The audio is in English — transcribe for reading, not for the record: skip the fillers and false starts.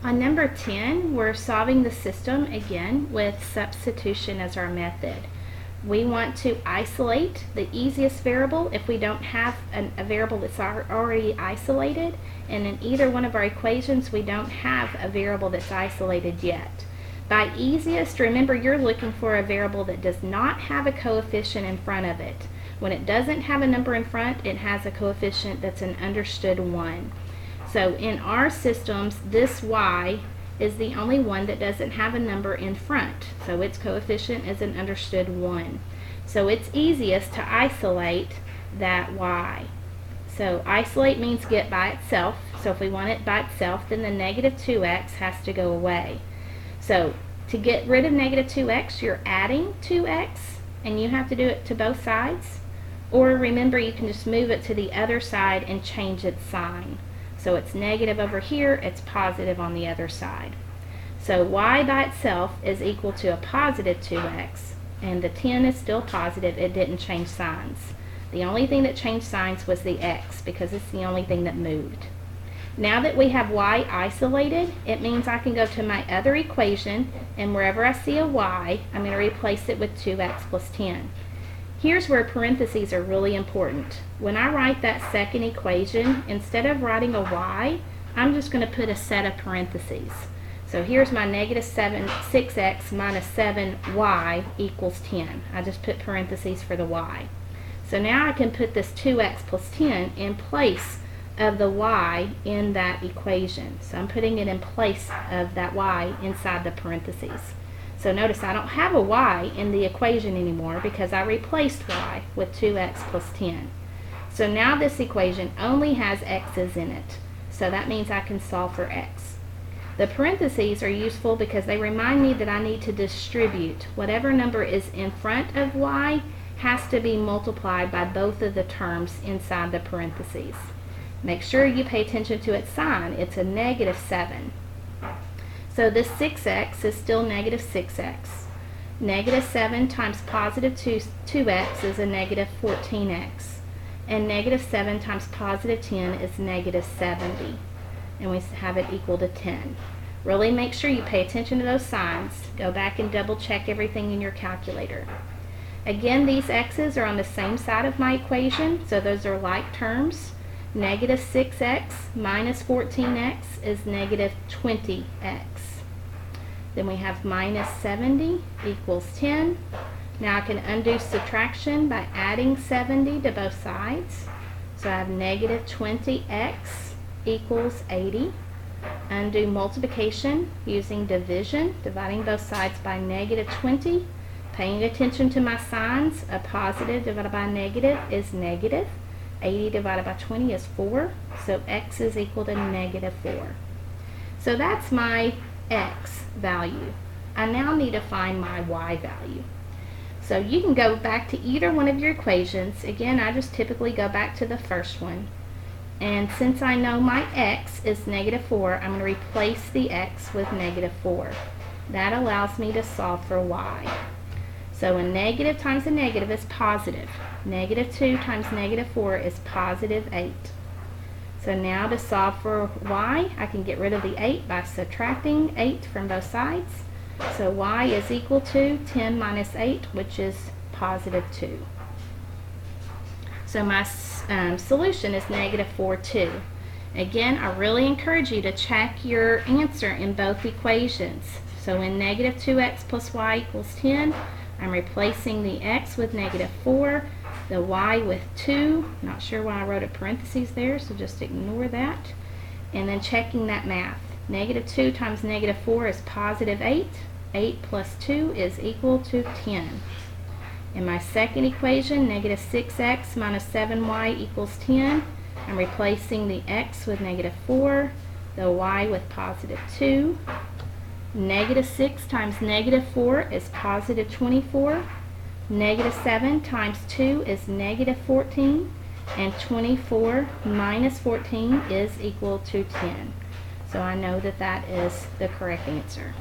On number 10, we're solving the system again with substitution as our method. We want to isolate the easiest variable if we don't have a variable that's already isolated, and in either one of our equations we don't have a variable that's isolated yet. By easiest, remember you're looking for a variable that does not have a coefficient in front of it. When it doesn't have a number in front, it has a coefficient that's an understood 1. So in our systems, this y is the only one that doesn't have a number in front. So its coefficient is an understood 1. So it's easiest to isolate that y. So isolate means get by itself. So if we want it by itself, then the negative 2x has to go away. So to get rid of negative 2x, you're adding 2x, and you have to do it to both sides. Or remember, you can just move it to the other side and change its sign. So it's negative over here, it's positive on the other side. So y by itself is equal to a positive 2x, and the 10 is still positive, it didn't change signs. The only thing that changed signs was the x, because it's the only thing that moved. Now that we have y isolated, it means I can go to my other equation, and wherever I see a y, I'm going to replace it with 2x plus 10. Here's where parentheses are really important. When I write that second equation, instead of writing a y, I'm just going to put a set of parentheses. So here's my negative 6x minus 7y equals 10. I just put parentheses for the y. So now I can put this 2x plus 10 in place of the y in that equation. So I'm putting it in place of that y inside the parentheses. So notice I don't have a y in the equation anymore because I replaced y with 2x plus 10. So now this equation only has x's in it. So that means I can solve for x. The parentheses are useful because they remind me that I need to distribute. Whatever number is in front of y has to be multiplied by both of the terms inside the parentheses. Make sure you pay attention to its sign. It's a negative 7. So this 6x is still negative 6x. Negative 7 times positive 2x is a negative 14x. And negative 7 times positive 10 is negative 70. And we have it equal to 10. Really make sure you pay attention to those signs. Go back and double check everything in your calculator. Again, these x's are on the same side of my equation, so those are like terms. Negative 6x minus 14x is negative 20x. Then we have minus 70 equals 10. Now I can undo subtraction by adding 70 to both sides. So I have negative 20x equals 80. Undo multiplication using division, dividing both sides by negative 20. Paying attention to my signs, a positive divided by a negative is negative. 80 divided by 20 is 4, so x is equal to negative 4. So that's my x value. I now need to find my y value. So you can go back to either one of your equations. Again, I just typically go back to the first one. And since I know my x is negative 4, I'm going to replace the x with negative 4. That allows me to solve for y. So a negative times a negative is positive. Negative 2 times negative 4 is positive 8. So now to solve for y, I can get rid of the 8 by subtracting 8 from both sides. So y is equal to 10 minus 8, which is positive 2. So my solution is negative 4, 2. Again, I really encourage you to check your answer in both equations. So in negative 2x plus y equals 10, I'm replacing the x with negative 4, the y with 2. Not sure why I wrote a parentheses there, so just ignore that. And then checking that math. Negative 2 times negative 4 is positive 8. 8 plus 2 is equal to 10. In my second equation, negative 6x minus 7y equals 10. I'm replacing the x with negative 4, the y with positive 2. Negative 6 times negative 4 is positive 24. Negative 7 times 2 is negative 14. And 24 minus 14 is equal to 10. So I know that that is the correct answer.